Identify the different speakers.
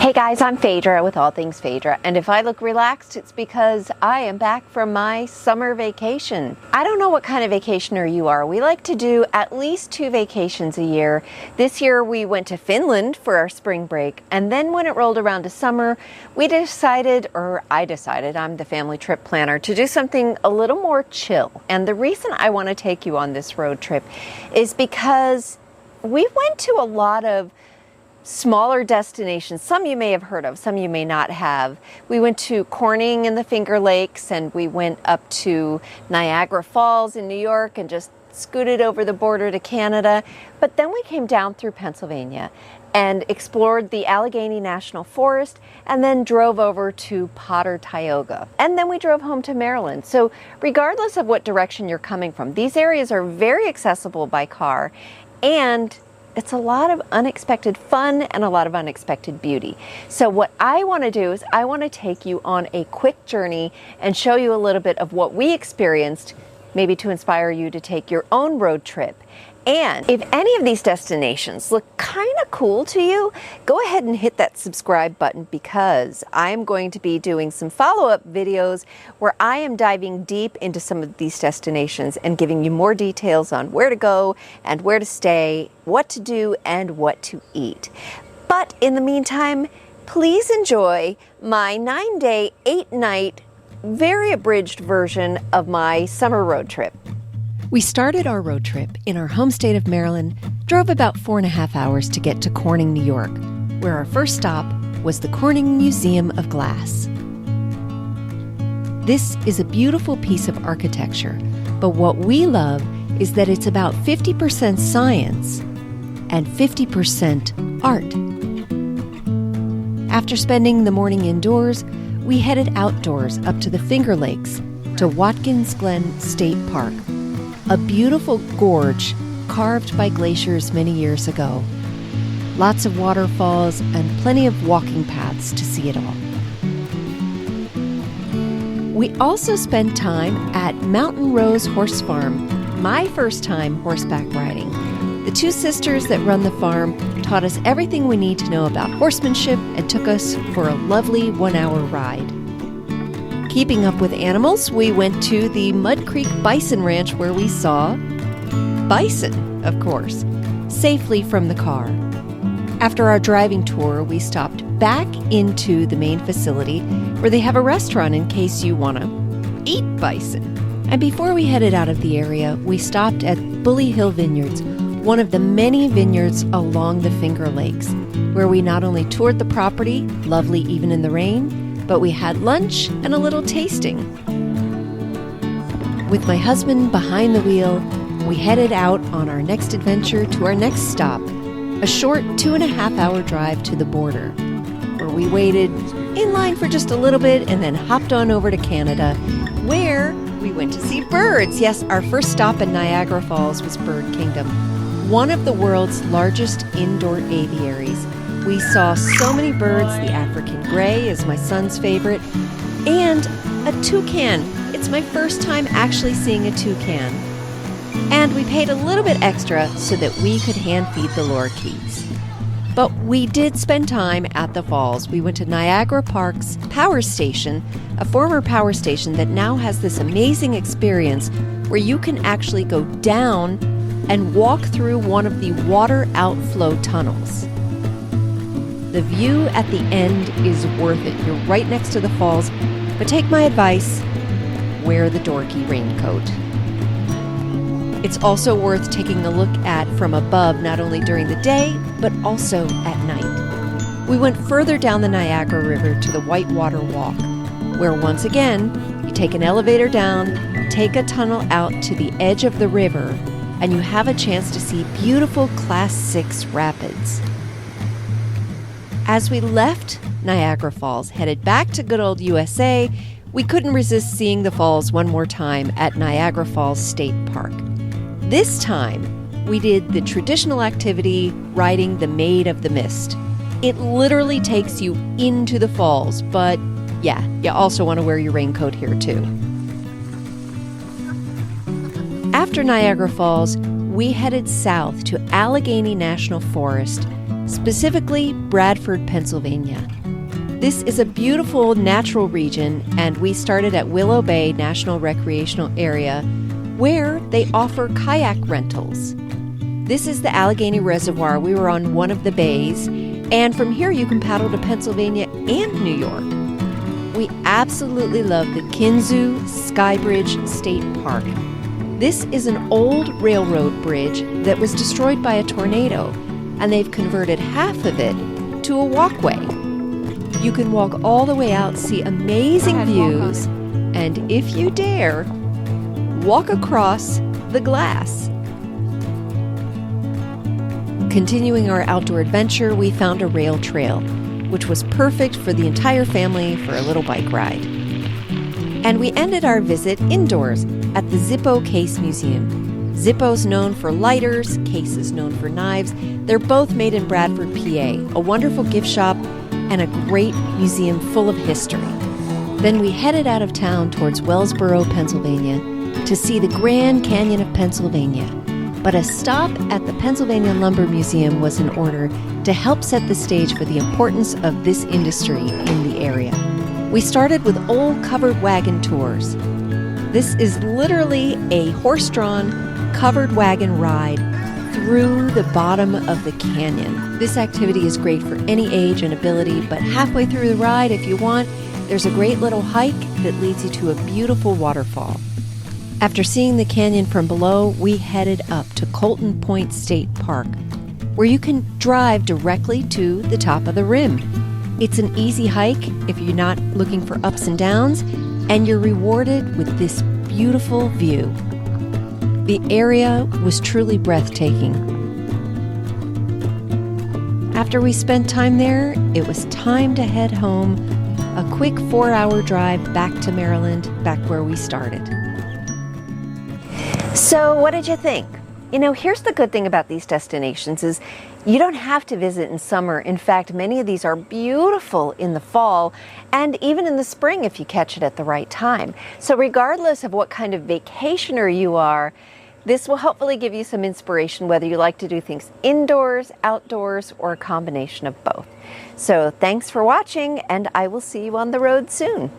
Speaker 1: Hey guys, I'm Phaedra with All Things Phaedra, and if I look relaxed, it's because I am back from my summer vacation. I don't know what kind of vacationer you are. We like to do at least 2 vacations a year. This year we went to Finland for our spring break, and then when it rolled around to summer, I decided, I'm the family trip planner, to do something a little more chill. And the reason I want to take you on this road trip is because we went to a lot of smaller destinations. Some you may have heard of, some you may not have. We went to Corning in the Finger Lakes, and we went up to Niagara Falls in New York and just scooted over the border to Canada. But then we came down through Pennsylvania and explored the Allegheny National Forest, and then drove over to Potter-Tioga. And then we drove home to Maryland. So regardless of what direction you're coming from, these areas are very accessible by car, and it's a lot of unexpected fun and a lot of unexpected beauty. So what I want to do is I want to take you on a quick journey and show you a little bit of what we experienced, maybe to inspire you to take your own road trip. And if any of these destinations look kind of cool to you, go ahead and hit that subscribe button, because I'm going to be doing some follow-up videos where I am diving deep into some of these destinations and giving you more details on where to go and where to stay, what to do, and what to eat. But in the meantime, please enjoy my 9-day, 8-night, very abridged version of my summer road trip.
Speaker 2: We started our road trip in our home state of Maryland, drove about 4.5 hours to get to Corning, New York, where our first stop was the Corning Museum of Glass. This is a beautiful piece of architecture, but what we love is that it's about 50% science and 50% art. After spending the morning indoors, we headed outdoors up to the Finger Lakes to Watkins Glen State Park, a beautiful gorge carved by glaciers many years ago. Lots of waterfalls and plenty of walking paths to see it all. We also spent time at Mountain Rose Horse Farm, my first time horseback riding. The 2 sisters that run the farm taught us everything we need to know about horsemanship and took us for a lovely 1-hour ride. Keeping up with animals, we went to the Mud Creek Bison Ranch, where we saw bison, of course, safely from the car. After our driving tour, we stopped back into the main facility where they have a restaurant in case you want to eat bison. And before we headed out of the area, we stopped at Bully Hill Vineyards, one of the many vineyards along the Finger Lakes, where we not only toured the property, lovely even in the rain, but we had lunch and a little tasting. With my husband behind the wheel, we headed out on our next adventure to our next stop, a short 2.5-hour drive to the border, where we waited in line for just a little bit and then hopped on over to Canada, where we went to see birds. Yes, our first stop in Niagara Falls was Bird Kingdom, one of the world's largest indoor aviaries. We saw so many birds. The African gray is my son's favorite, and a toucan. It's my first time actually seeing a toucan. And we paid a little bit extra so that we could hand feed the lorikeets. But we did spend time at the falls. We went to Niagara Park's power station, a former power station that now has this amazing experience where you can actually go down and walk through one of the water outflow tunnels. The view at the end is worth it. You're right next to the falls, but take my advice, wear the dorky raincoat. It's also worth taking a look at from above, not only during the day, but also at night. We went further down the Niagara River to the Whitewater Walk, where once again, you take an elevator down, take a tunnel out to the edge of the river, and you have a chance to see beautiful Class 6 rapids. As we left Niagara Falls, headed back to good old USA, we couldn't resist seeing the falls one more time at Niagara Falls State Park. This time, we did the traditional activity, riding the Maid of the Mist. It literally takes you into the falls, but yeah, you also want to wear your raincoat here too. After Niagara Falls, we headed south to Allegheny National Forest specifically Bradford, Pennsylvania. This is a beautiful natural region, and we started at Willow Bay National Recreational Area, where they offer kayak rentals. This is the Allegheny Reservoir. We were on one of the bays, and from here you can paddle to Pennsylvania and New York. We absolutely love the Kinzu Skybridge State Park. This is an old railroad bridge that was destroyed by a tornado, and they've converted half of it to a walkway. You can walk all the way out, see amazing views, and if you dare, walk across the glass. Continuing our outdoor adventure, we found a rail trail, which was perfect for the entire family for a little bike ride. And we ended our visit indoors at the Zippo Case Museum. Zippo's known for lighters, Case is known for knives. They're both made in Bradford, PA, a wonderful gift shop and a great museum full of history. Then we headed out of town towards Wellsboro, Pennsylvania, to see the Grand Canyon of Pennsylvania. But a stop at the Pennsylvania Lumber Museum was in order to help set the stage for the importance of this industry in the area. We started with old covered wagon tours. This is literally a horse-drawn covered wagon ride through the bottom of the canyon. This activity is great for any age and ability, but halfway through the ride, if you want, there's a great little hike that leads you to a beautiful waterfall. After seeing the canyon from below, we headed up to Colton Point State Park, where you can drive directly to the top of the rim. It's an easy hike if you're not looking for ups and downs, and you're rewarded with this beautiful view. The area was truly breathtaking. After we spent time there, it was time to head home, a quick 4-hour drive back to Maryland, back where we started.
Speaker 1: So what did you think? You know, here's the good thing about these destinations is you don't have to visit in summer. In fact, many of these are beautiful in the fall and even in the spring if you catch it at the right time. So regardless of what kind of vacationer you are, this will hopefully give you some inspiration whether you like to do things indoors, outdoors, or a combination of both. So thanks for watching, and I will see you on the road soon.